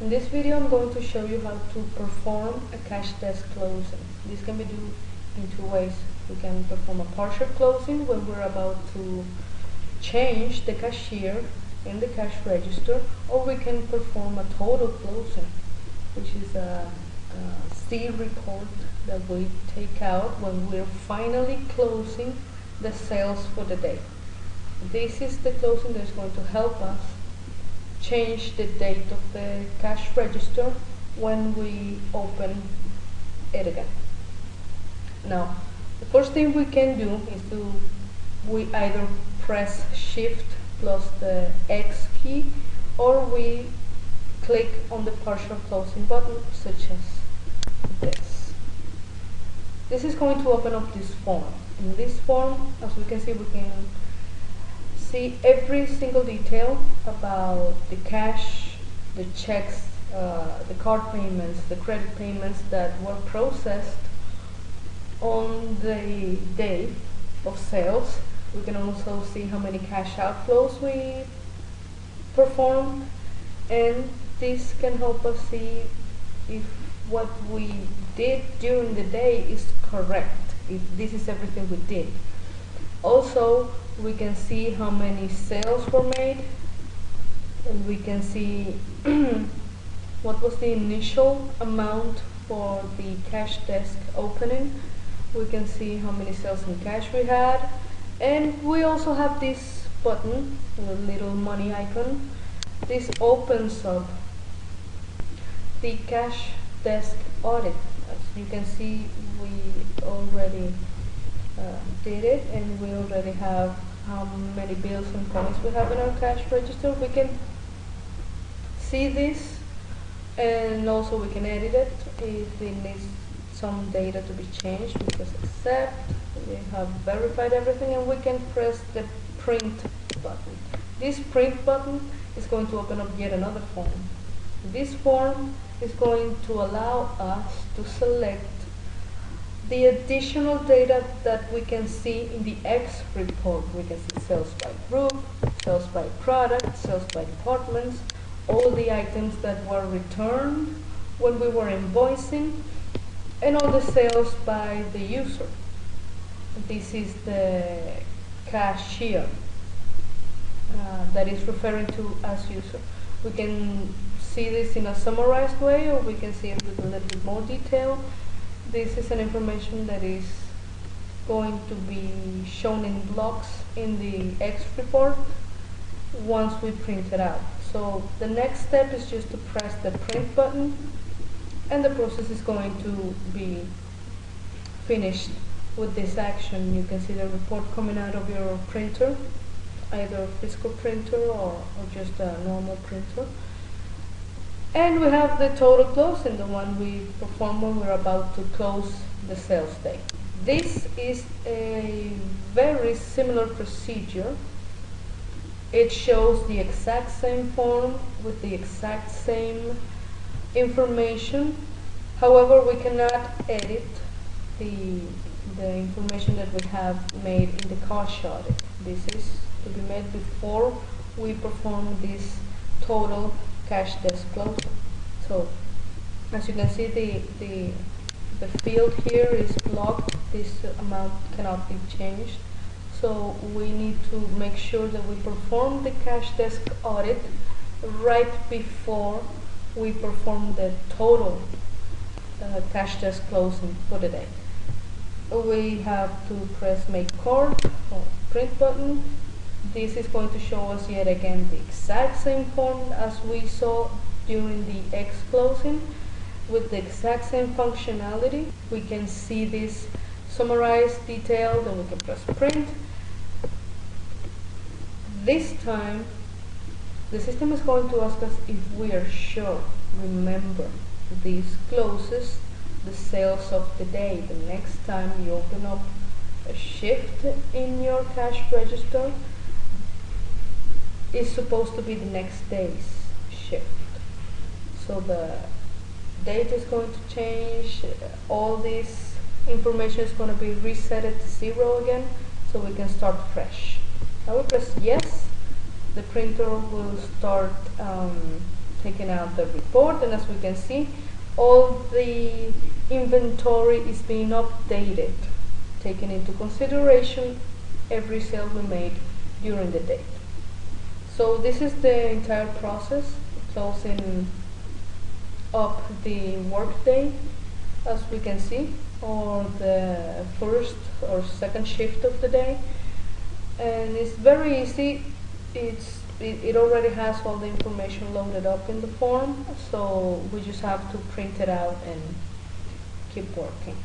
In this video I'm going to show you how to perform a cash desk closing. This can be done in two ways. We can perform a partial closing when we're about to change the cashier in the cash register, or we can perform a total closing, which is a C report that we take out when we're finally closing the sales for the day. This is the closing that's going to help us change the date of the cash register when we open it again. Now, the first thing we can do is we either press Shift plus the X key, or we click on the partial closing button, such as this. This is going to open up this form. In this form, as we can see, we can see every single detail about the cash, the checks, the card payments, the credit payments that were processed on the day of sales. We can also see how many cash outflows we performed, and this can help us see if what we did during the day is correct, if this is everything we did. Also, we can see how many sales were made, and we can see what was the initial amount for the cash desk opening. We can see how many sales in cash we had, and we also have this button, the little money icon. This opens up the cash desk audit. As you can see, we already did it, and we already have how many bills and coins we have in our cash register. We can see this, and also we can edit it if it needs some data to be changed. We just accept. We have verified everything, and we can press the print button. This print button is going to open up yet another form. This form is going to allow us to select the additional data that we can see in the X report. We can see sales by group, sales by product, sales by departments, all the items that were returned when we were invoicing, and all the sales by the user. This is the cashier that is referring to as user. We can see this in a summarized way, or we can see it with a little bit more detail. This is an information that is going to be shown in blocks in the X report once we print it out. So the next step is just to press the print button, and the process is going to be finished with this action. You can see the report coming out of your printer, either a physical printer or just a normal printer. And we have the total closing, the one we perform when we're about to close the sales day. This is a very similar procedure. It shows the exact same form with the exact same information. However, we cannot edit the information that we have made in the cash audit. This is to be made before we perform this total cash desk closing. So, as you can see, the field here is blocked. This amount cannot be changed. So we need to make sure that we perform the cash desk audit right before we perform the total cash desk closing for the day. We have to press Make Card or Print button. This is going to show us yet again the exact same form as we saw during the X closing, with the exact same functionality. We can see this summarized, detailed, and we can press Print. This time, the system is going to ask us if we are sure. Remember, this closes the sales of the day. The next time you open up a shift in your cash register, is supposed to be the next day's shift. So the date is going to change, all this information is going to be reset to 0 again, so we can start fresh. Now we press yes, the printer will start taking out the report, and as we can see, all the inventory is being updated, taking into consideration every sale we made during the date. So this is the entire process, closing up the workday, as we can see, or the first or second shift of the day. And it's very easy. It already has all the information loaded up in the form, so we just have to print it out and keep working.